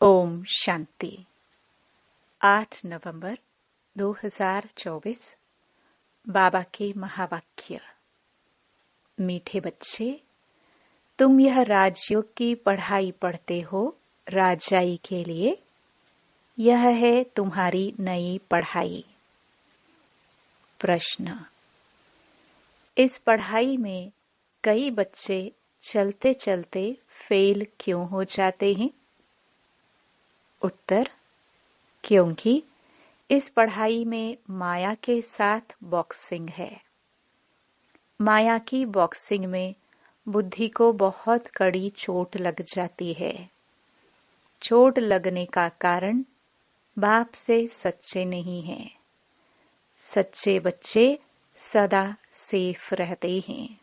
ओम शांति। 8 नवंबर 2024। बाबा के महावाक्य। मीठे बच्चे, तुम यह राजयोग की पढ़ाई पढ़ते हो राजाई के लिए। यह है तुम्हारी नई पढ़ाई। प्रश्न। इस पढ़ाई में कई बच्चे चलते चलते फेल क्यों हो जाते हैं? उत्तर। क्योंकि इस पढ़ाई में माया के साथ बॉक्सिंग है। माया की बॉक्सिंग में बुद्धि को बहुत कड़ी चोट लग जाती है। चोट लगने का कारण बाप से सच्चे नहीं हैं। सच्चे बच्चे सदा सेफ रहते हैं।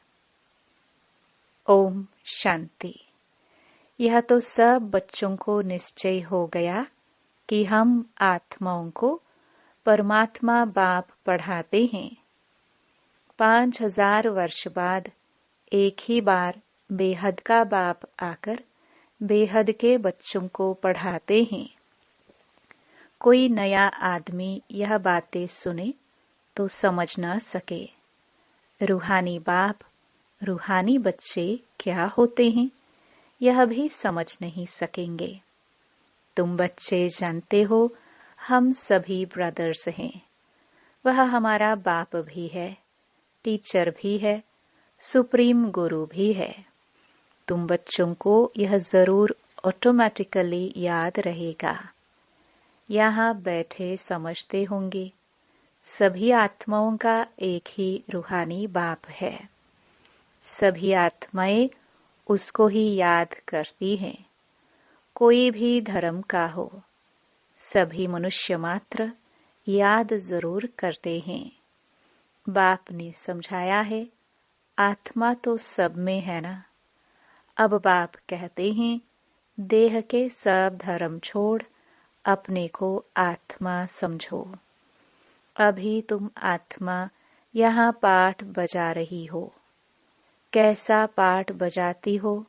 ओम शांति। यह तो सब बच्चों को निश्चय हो गया कि हम आत्माओं को परमात्मा बाप पढ़ाते हैं। 5000 वर्ष बाद एक ही बार बेहद का बाप आकर बेहद के बच्चों को पढ़ाते हैं। कोई नया आदमी यह बातें सुने तो समझ न सके। रूहानी बाप, रूहानी बच्चे क्या होते हैं यह भी समझ नहीं सकेंगे। तुम बच्चे जानते हो हम सभी ब्रदर्स हैं। वह हमारा बाप भी है, टीचर भी है, सुप्रीम गुरु भी है। तुम बच्चों को यह जरूर ऑटोमेटिकली याद रहेगा। यहाँ बैठे समझते होंगे सभी आत्माओं का एक ही रूहानी बाप है। सभी आत्माएं उसको ही याद करती हैं। कोई भी धर्म का हो, सभी मनुष्य मात्र याद जरूर करते हैं। बाप ने समझाया है आत्मा तो सब में है ना। अब बाप कहते हैं देह के सब धर्म छोड़ अपने को आत्मा समझो। अभी तुम आत्मा यहाँ पाठ बजा रही हो। कैसा पाठ बजाती हो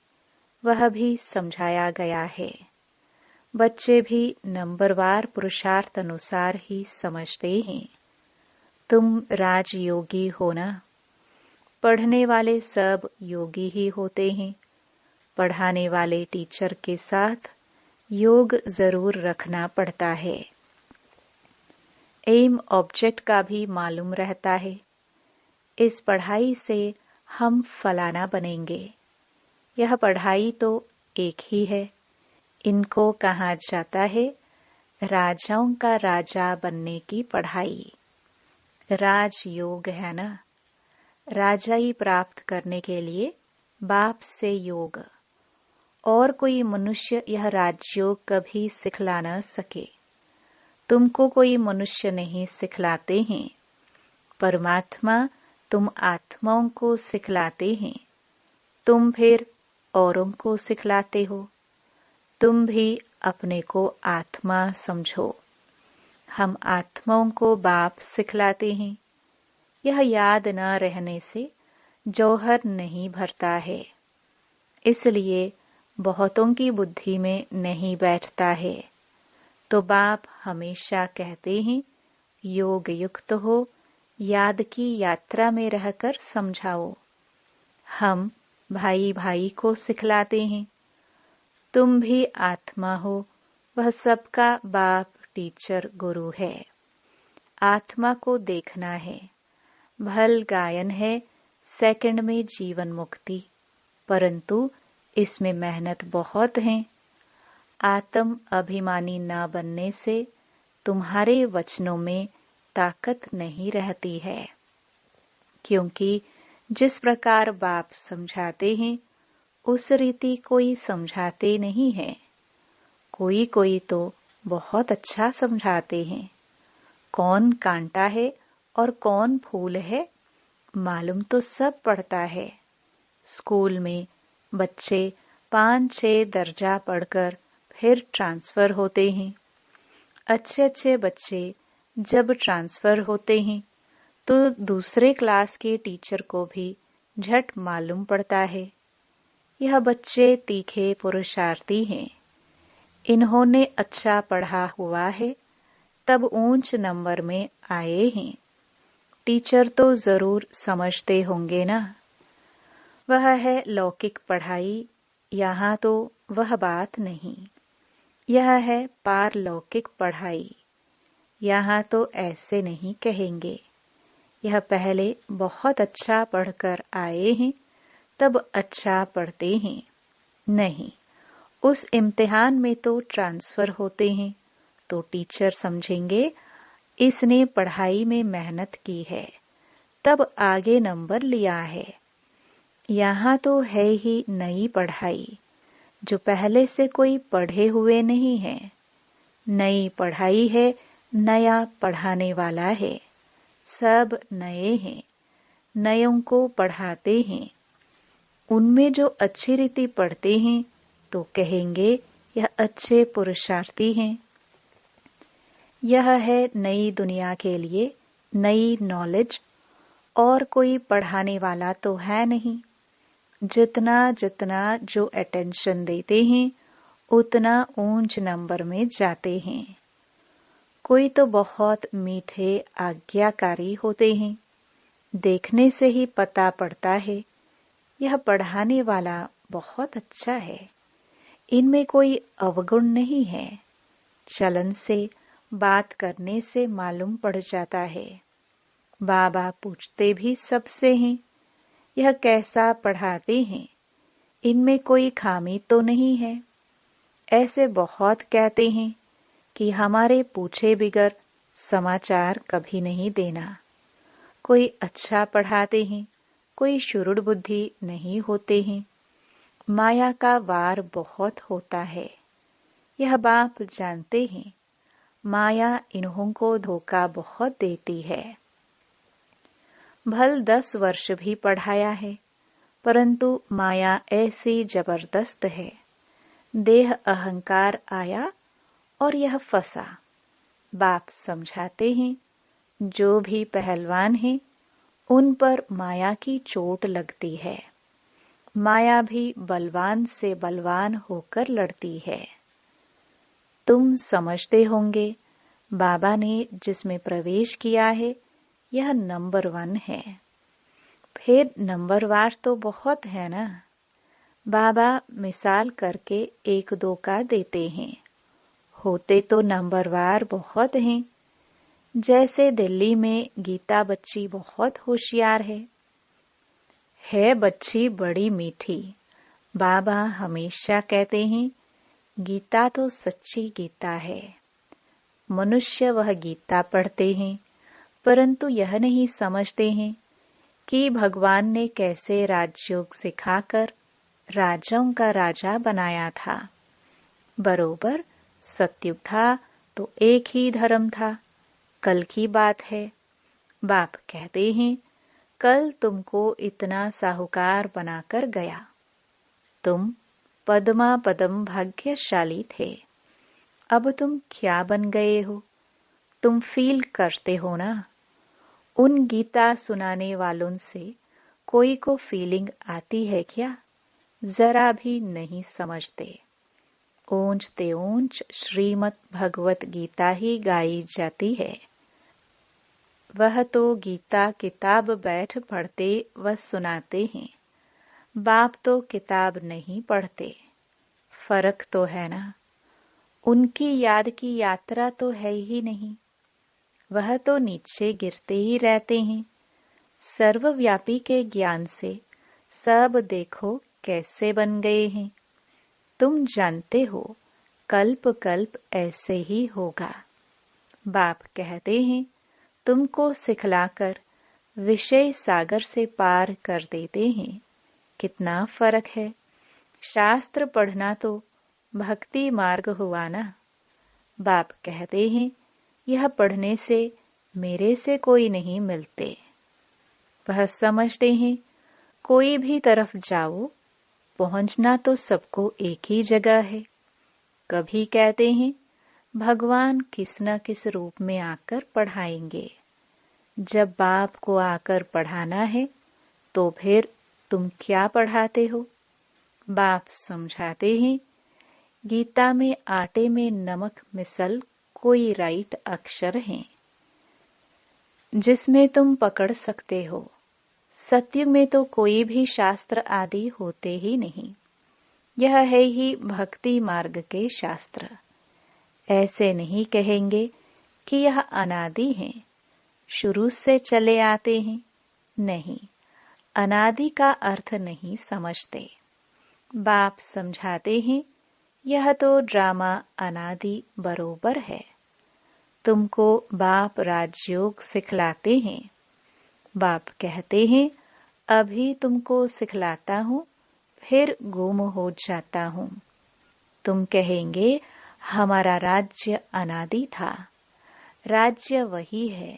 वह भी समझाया गया है। बच्चे भी नंबरवार पुरुषार्थ अनुसार ही समझते हैं। तुम राजयोगी हो ना। पढ़ने वाले सब योगी ही होते हैं। पढ़ाने वाले टीचर के साथ योग जरूर रखना पड़ता है। एम ऑब्जेक्ट का भी मालूम रहता है। इस पढ़ाई से हम फलाना बनेंगे। यह पढ़ाई तो एक ही है। इनको कहा जाता है राजाओं का राजा बनने की पढ़ाई। राजयोग है ना। राजाई प्राप्त करने के लिए बाप से योग। और कोई मनुष्य यह राजयोग कभी सिखला न सके। तुमको कोई मनुष्य नहीं सिखलाते हैं। परमात्मा तुम आत्माओं को सिखलाते हैं। तुम फिर औरों को सिखलाते हो। तुम भी अपने को आत्मा समझो। हम आत्माओं को बाप सिखलाते हैं। यह याद न रहने से जौहर नहीं भरता है। इसलिए बहुतों की बुद्धि में नहीं बैठता है। तो बाप हमेशा कहते हैं योग युक्त हो, याद की यात्रा में रहकर समझाओ। हम भाई भाई को सिखलाते हैं। तुम भी आत्मा हो, वह सबका बाप टीचर गुरु है। आत्मा को देखना है। भल गायन है सेकंड में जीवन मुक्ति, परंतु इसमें मेहनत बहुत है। आत्म अभिमानी न बनने से तुम्हारे वचनों में ताकत नहीं रहती है। क्योंकि जिस प्रकार बाप समझाते हैं उस रीति कोई समझाते नहीं है। कोई कोई तो बहुत अच्छा समझाते हैं। कौन कांटा है और कौन फूल है मालूम तो सब पड़ता है। स्कूल में बच्चे 5-6 दर्जा पढ़कर फिर ट्रांसफर होते हैं। अच्छे अच्छे बच्चे जब ट्रांसफर होते हैं तो दूसरे क्लास के टीचर को भी झट मालूम पड़ता है। यह बच्चे तीखे पुरुषार्थी हैं। इन्होंने अच्छा पढ़ा हुआ है, तब ऊंच नंबर में आए हैं। टीचर तो जरूर समझते होंगे ना। वह है लौकिक पढ़ाई, यहाँ तो वह बात नहीं। यह है पारलौकिक पढ़ाई, यहाँ तो ऐसे नहीं कहेंगे। यह पहले बहुत अच्छा पढ़कर आए हैं, तब अच्छा पढ़ते हैं। नहीं, उस इम्तिहान में तो ट्रांसफर होते हैं, तो टीचर समझेंगे इसने पढ़ाई में मेहनत की है, तब आगे नंबर लिया है। यहाँ तो है ही नई पढ़ाई, जो पहले से कोई पढ़े हुए नहीं है। नई पढ़ाई है, नया पढ़ाने वाला है। सब नए हैं, नयों को पढ़ाते हैं। उनमें जो अच्छी रीति पढ़ते हैं तो कहेंगे यह अच्छे पुरुषार्थी हैं। यह है नई दुनिया के लिए नई नॉलेज, और कोई पढ़ाने वाला तो है नहीं। जितना जितना जो अटेंशन देते हैं उतना ऊंच नंबर में जाते हैं। कोई तो बहुत मीठे आज्ञाकारी होते हैं, देखने से ही पता पड़ता है यह पढ़ाने वाला बहुत अच्छा है, इनमें कोई अवगुण नहीं है। चलन से, बात करने से मालूम पड़ जाता है। बाबा पूछते भी सबसे हैं, यह कैसा पढ़ाते हैं, इनमें कोई खामी तो नहीं है। ऐसे बहुत कहते हैं कि हमारे पूछे बिगर समाचार कभी नहीं देना। कोई अच्छा पढ़ाते हैं, कोई शुरुड़ बुद्धि नहीं होते हैं। माया का वार बहुत होता है, यह बाप जानते हैं। माया इन्हों को धोखा बहुत देती है। भल 10 वर्ष भी पढ़ाया है, परंतु माया ऐसी जबरदस्त है। देह अहंकार आया और यह फंसा। बाप समझाते हैं, जो भी पहलवान हैं उन पर माया की चोट लगती है। माया भी बलवान से बलवान होकर लड़ती है। तुम समझते होंगे, बाबा ने जिसमें प्रवेश किया है यह नंबर 1 है। फिर नंबरवार तो बहुत है ना। बाबा मिसाल करके 1-2 का देते हैं, होते तो नंबरवार बहुत हैं। जैसे दिल्ली में गीता बच्ची बहुत होशियार है बच्ची बड़ी मीठी। बाबा हमेशा कहते हैं गीता तो सच्ची गीता है। मनुष्य वह गीता पढ़ते हैं, परंतु यह नहीं समझते हैं कि भगवान ने कैसे राजयोग सिखाकर राजाओं का राजा बनाया था। बरोबर सत्युग था तो एक ही धर्म था। कल की बात है। बाप कहते हैं कल तुमको इतना साहूकार बनाकर गया। तुम पद्मा पदम भाग्यशाली थे। अब तुम क्या बन गए हो? तुम फील करते हो ना? उन गीता सुनाने वालों से कोई को फीलिंग आती है क्या? जरा भी नहीं समझते। ऊंच ते ऊंच श्रीमद् भगवत गीता ही गाई जाती है। वह तो गीता किताब बैठ पढ़ते व सुनाते हैं। बाप तो किताब नहीं पढ़ते। फर्क तो है ना। उनकी याद की यात्रा तो है ही नहीं। वह तो नीचे गिरते ही रहते हैं। सर्वव्यापी के ज्ञान से सब देखो कैसे बन गए हैं। तुम जानते हो कल्प कल्प ऐसे ही होगा। बाप कहते हैं तुमको सिखलाकर विषय सागर से पार कर देते हैं। कितना फर्क है। शास्त्र पढ़ना तो भक्ति मार्ग हुआ ना। बाप कहते हैं यह पढ़ने से मेरे से कोई नहीं मिलते। वह समझते हैं कोई भी तरफ जाओ पहुंचना तो सबको एक ही जगह है। कभी कहते हैं भगवान किस न किस रूप में आकर पढ़ाएंगे। जब बाप को आकर पढ़ाना है तो फिर तुम क्या पढ़ाते हो? बाप समझाते हैं गीता में आटे में नमक मिसल कोई राइट अक्षर हैं जिसमें तुम पकड़ सकते हो। सत्य में तो कोई भी शास्त्र आदि होते ही नहीं। यह है ही भक्ति मार्ग के शास्त्र। ऐसे नहीं कहेंगे कि यह अनादि हैं, शुरू से चले आते हैं। नहीं, अनादि का अर्थ नहीं समझते। बाप समझाते हैं यह तो ड्रामा अनादि बरोबर है। तुमको बाप राजयोग सिखलाते हैं। बाप कहते हैं अभी तुमको सिखलाता हूँ, फिर गुम हो जाता हूँ। तुम कहेंगे हमारा राज्य अनादि था। राज्य वही है,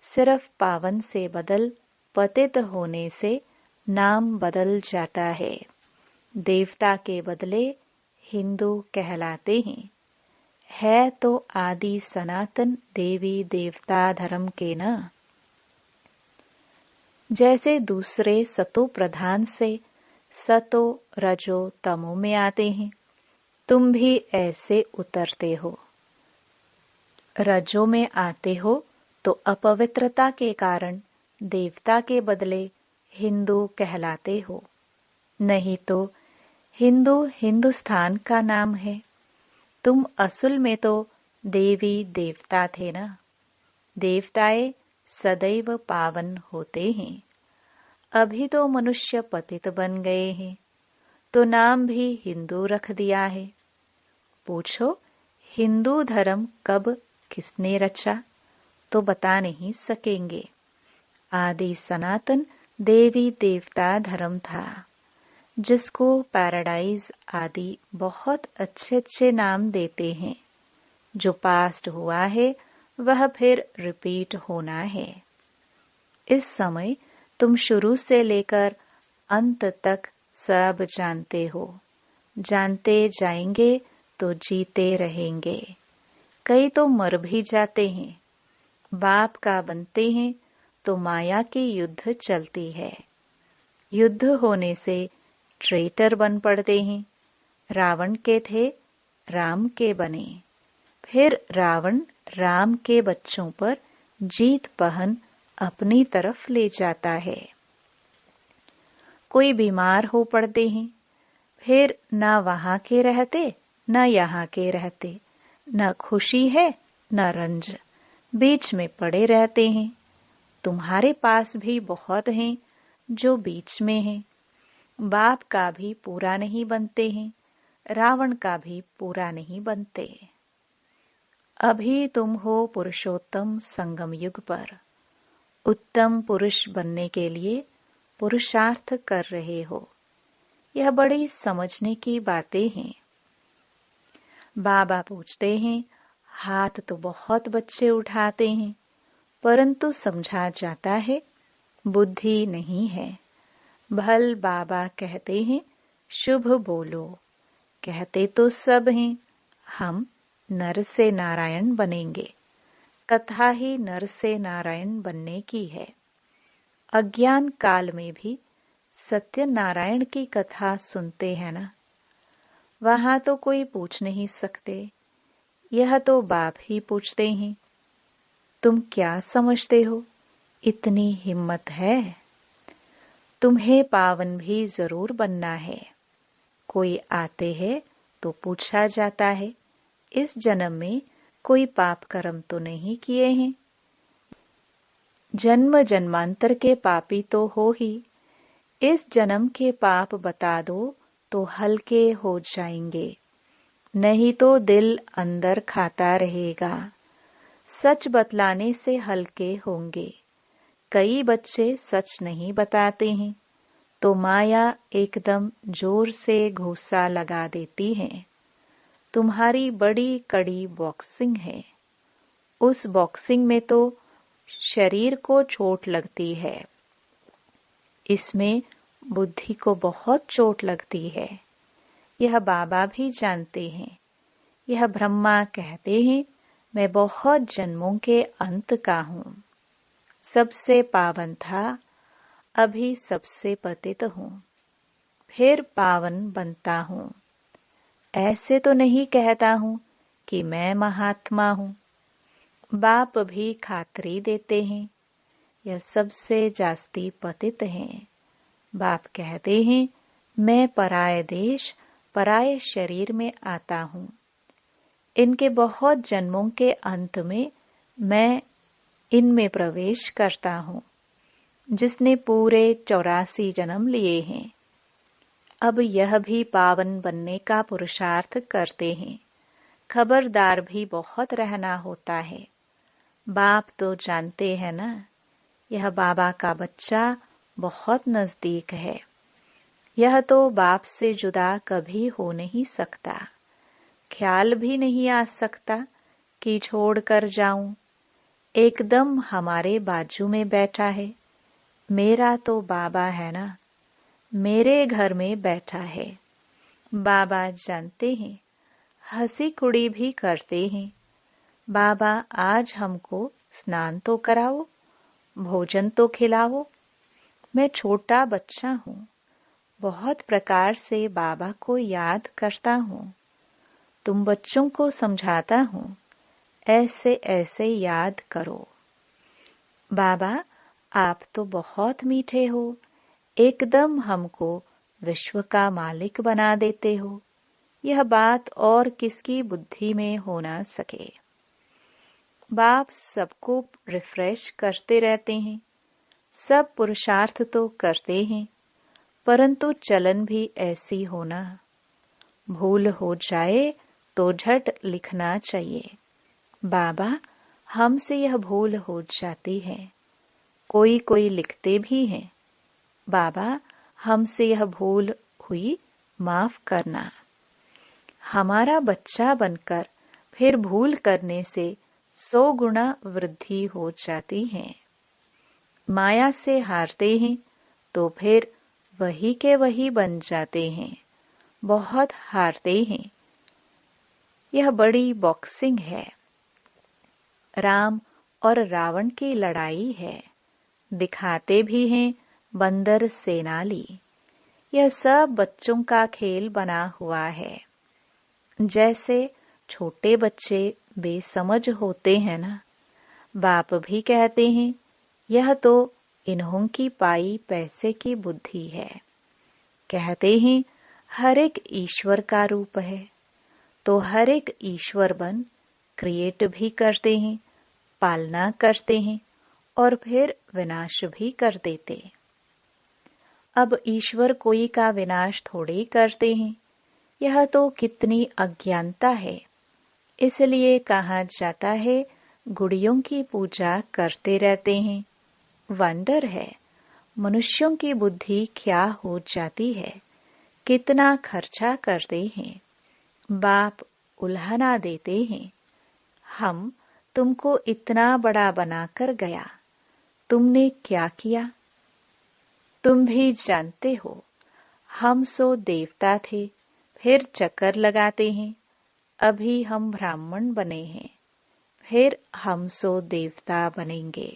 सिर्फ पावन से बदल पतित होने से नाम बदल जाता है। देवता के बदले हिंदू कहलाते हैं। है तो आदि सनातन देवी देवता धर्म के न। जैसे दूसरे सतो प्रधान से सतो रजो तमो में आते हैं, तुम भी ऐसे उतरते हो। रजो में आते हो तो अपवित्रता के कारण देवता के बदले हिंदू कहलाते हो। नहीं तो हिंदू हिंदुस्तान का नाम है। तुम असल में तो देवी देवता थे ना। देवताएं सदैव पावन होते हैं। अभी तो मनुष्य पतित बन गए हैं, तो नाम भी हिंदू रख दिया है। पूछो हिंदू धर्म कब किसने रचा, तो बता नहीं सकेंगे। आदि सनातन देवी देवता धर्म था, जिसको पैराडाइज आदि बहुत अच्छे अच्छे नाम देते हैं। जो पास्ट हुआ है वह फिर रिपीट होना है। इस समय तुम शुरू से लेकर अंत तक सब जानते हो। जानते जाएंगे तो जीते रहेंगे। कई तो मर भी जाते हैं। बाप का बनते हैं तो माया की युद्ध चलती है। युद्ध होने से ट्रेटर बन पड़ते हैं। रावण के थे, राम के बने। फिर रावण राम के बच्चों पर जीत पहन अपनी तरफ ले जाता है। कोई बीमार हो पड़ते हैं, फिर न वहां के रहते न यहाँ के रहते, न खुशी है न रंज, बीच में पड़े रहते हैं। तुम्हारे पास भी बहुत हैं जो बीच में हैं। बाप का भी पूरा नहीं बनते हैं, रावण का भी पूरा नहीं बनते। अभी तुम हो पुरुषोत्तम संगम युग पर। उत्तम पुरुष बनने के लिए पुरुषार्थ कर रहे हो। यह बड़ी समझने की बातें हैं। बाबा पूछते हैं हाथ तो बहुत बच्चे उठाते हैं, परंतु समझा जाता है बुद्धि नहीं है। भल बाबा कहते हैं शुभ बोलो। कहते तो सब हैं, हम नर से नारायण बनेंगे। कथा ही नर से नारायण बनने की है। अज्ञान काल में भी सत्यनारायण की कथा सुनते हैं ना। वहां तो कोई पूछ नहीं सकते, यह तो बाप ही पूछते हैं। तुम क्या समझते हो, इतनी हिम्मत है? तुम्हें पावन भी जरूर बनना है। कोई आते हैं तो पूछा जाता है इस जन्म में कोई पाप कर्म तो नहीं किए हैं? जन्म जन्मांतर के पापी तो हो ही। इस जन्म के पाप बता दो तो हल्के हो जाएंगे, नहीं तो दिल अंदर खाता रहेगा। सच बतलाने से हल्के होंगे। कई बच्चे सच नहीं बताते हैं तो माया एकदम जोर से घूसा लगा देती है। तुम्हारी बड़ी कड़ी बॉक्सिंग है। उस बॉक्सिंग में तो शरीर को चोट लगती है, इसमें बुद्धि को बहुत चोट लगती है। यह बाबा भी जानते हैं। यह ब्रह्मा कहते हैं मैं बहुत जन्मों के अंत का हूँ। सबसे पावन था, अभी सबसे पतित हूँ, फिर पावन बनता हूँ। ऐसे तो नहीं कहता हूँ कि मैं महात्मा हूँ। बाप भी खातरी देते हैं, यह सबसे जास्ती पतित हैं। बाप कहते हैं, मैं पराये देश पराये शरीर में आता हूँ। इनके बहुत जन्मों के अंत में मैं इनमें प्रवेश करता हूँ, जिसने पूरे 84 जन्म लिए हैं। अब यह भी पावन बनने का पुरुषार्थ करते हैं। खबरदार भी बहुत रहना होता है। बाप तो जानते हैं ना, यह बाबा का बच्चा बहुत नजदीक है। यह तो बाप से जुदा कभी हो नहीं सकता। ख्याल भी नहीं आ सकता कि छोड़कर जाऊं। एकदम हमारे बाजू में बैठा है। मेरा तो बाबा है ना, मेरे घर में बैठा है। बाबा जानते हैं, हंसी कुड़ी भी करते हैं। बाबा आज हमको स्नान तो कराओ, भोजन तो खिलाओ। मैं छोटा बच्चा हूँ, बहुत प्रकार से बाबा को याद करता हूँ। तुम बच्चों को समझाता हूँ, ऐसे ऐसे याद करो। बाबा आप तो बहुत मीठे हो, एकदम हमको विश्व का मालिक बना देते हो। यह बात और किसकी बुद्धि में हो ना सके। बाप सबको रिफ्रेश करते रहते हैं। सब पुरुषार्थ तो करते हैं, परंतु चलन भी ऐसी होना। भूल हो जाए तो झट लिखना चाहिए, बाबा हमसे यह भूल हो जाती है। कोई कोई लिखते भी हैं, बाबा हमसे यह भूल हुई, माफ करना। हमारा बच्चा बनकर फिर भूल करने से 100 गुना वृद्धि हो जाती है। माया से हारते हैं तो फिर वही के वही बन जाते हैं। बहुत हारते हैं। यह बड़ी बॉक्सिंग है। राम और रावण की लड़ाई है। दिखाते भी हैं बंदर सेनाली। यह सब बच्चों का खेल बना हुआ है। जैसे छोटे बच्चे बेसमझ होते हैं ना, बाप भी कहते हैं यह तो इन्हों की पाई पैसे की बुद्धि है। कहते हैं हर एक ईश्वर का रूप है, तो हर एक ईश्वर बन क्रिएट भी करते हैं, पालना करते हैं और फिर विनाश भी कर देते। अब ईश्वर कोई का विनाश थोड़े करते हैं। यह तो कितनी अज्ञानता है। इसलिए कहा जाता है गुड़ियों की पूजा करते रहते हैं। वंडर है मनुष्यों की बुद्धि क्या हो जाती है, कितना खर्चा करते हैं। बाप उल्हना देते हैं, हम तुमको इतना बड़ा बनाकर गया, तुमने क्या किया? तुम भी जानते हो, हम सो देवता थे, फिर चक्कर लगाते हैं। अभी हम ब्राह्मण बने हैं, फिर हम सो देवता बनेंगे।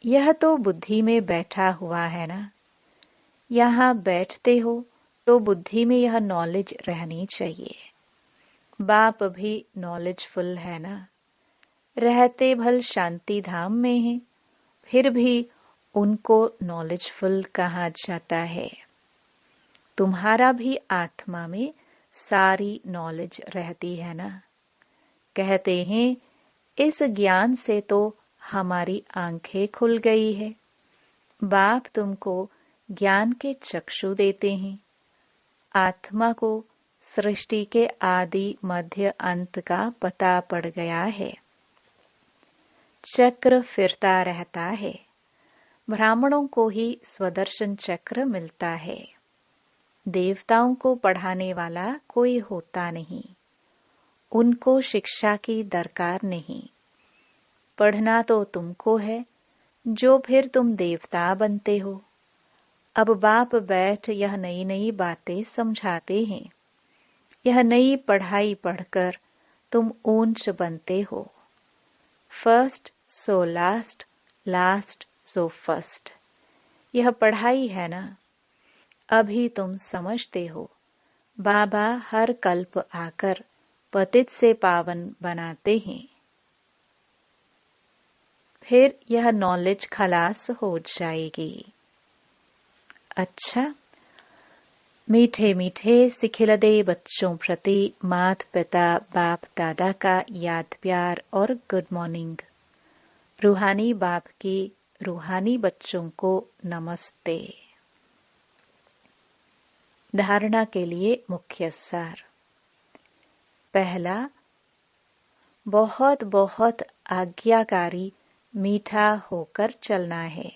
यह तो बुद्धि में बैठा हुआ है ना। यहाँ बैठते हो तो बुद्धि में यह नॉलेज रहनी चाहिए। बाप भी नॉलेजफुल है ना। रहते भल शांति धाम में हैं, फिर भी उनको नॉलेजफुल कहा जाता है। तुम्हारा भी आत्मा में सारी नॉलेज रहती है ना। कहते हैं इस ज्ञान से तो हमारी आंखें खुल गई है। बाप तुमको ज्ञान के चक्षु देते हैं। आत्मा को सृष्टि के आदि मध्य अंत का पता पड़ गया है। चक्र फिरता रहता है। ब्राह्मणों को ही स्वदर्शन चक्र मिलता है। देवताओं को पढ़ाने वाला कोई होता नहीं। उनको शिक्षा की दरकार नहीं। पढ़ना तो तुमको है, जो फिर तुम देवता बनते हो। अब बाप बैठ यह नई नई बातें समझाते हैं। यह नई पढ़ाई पढ़कर तुम ऊंच बनते हो। First so last, last so first. यह पढ़ाई है ना। अभी तुम समझते हो, बाबा हर कल्प आकर पतित से पावन बनाते हैं। फिर यह नॉलेज खलास हो जाएगी। अच्छा, मीठे मीठे सिखिलदे बच्चों प्रति माता पिता बाप दादा का याद प्यार और गुड मॉर्निंग। रूहानी बाप की रूहानी बच्चों को नमस्ते। धारणा के लिए मुख्य सार। पहला, बहुत बहुत आज्ञाकारी मीठा होकर चलना है।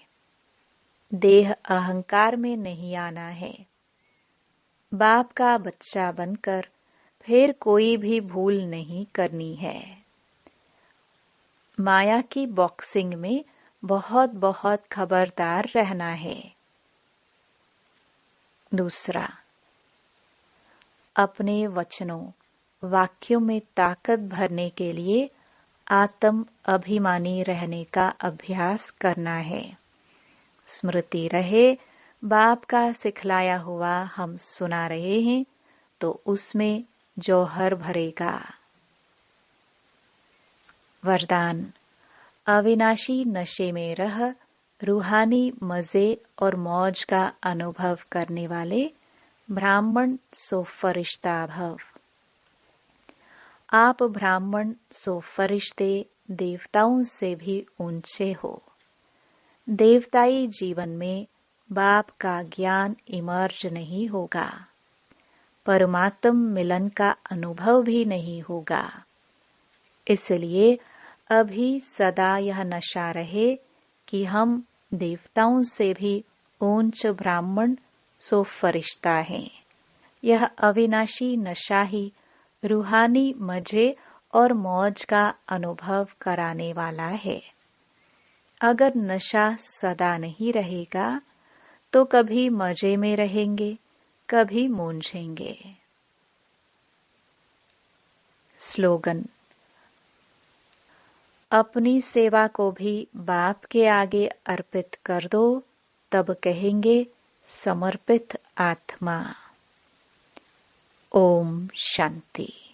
देह अहंकार में नहीं आना है। बाप का बच्चा बनकर फिर कोई भी भूल नहीं करनी है। माया की बॉक्सिंग में बहुत बहुत खबरदार रहना है। दूसरा, अपने वचनों वाक्यों में ताकत भरने के लिए आत्म अभिमानी रहने का अभ्यास करना है। स्मृति रहे, बाप का सिखलाया हुआ हम सुना रहे हैं तो उसमें जौहर भरेगा। वरदान। अविनाशी नशे में रह रूहानी मजे और मौज का अनुभव करने वाले ब्राह्मण सो फरिश्ता भव। आप ब्राह्मण सो फरिश्ते देवताओं से भी ऊंचे हो। देवताई जीवन में बाप का ज्ञान इमर्ज नहीं होगा। परमात्म मिलन का अनुभव भी नहीं होगा। इसलिए अभी सदा यह नशा रहे कि हम देवताओं से भी ऊंच ब्राह्मण सो फरिश्ता हैं। यह अविनाशी नशा ही रूहानी मजे और मौज का अनुभव कराने वाला है। अगर नशा सदा नहीं रहेगा तो कभी मजे में रहेंगे, कभी मूंझेंगे। स्लोगन। अपनी सेवा को भी बाप के आगे अर्पित कर दो, तब कहेंगे समर्पित आत्मा। ओम शांति।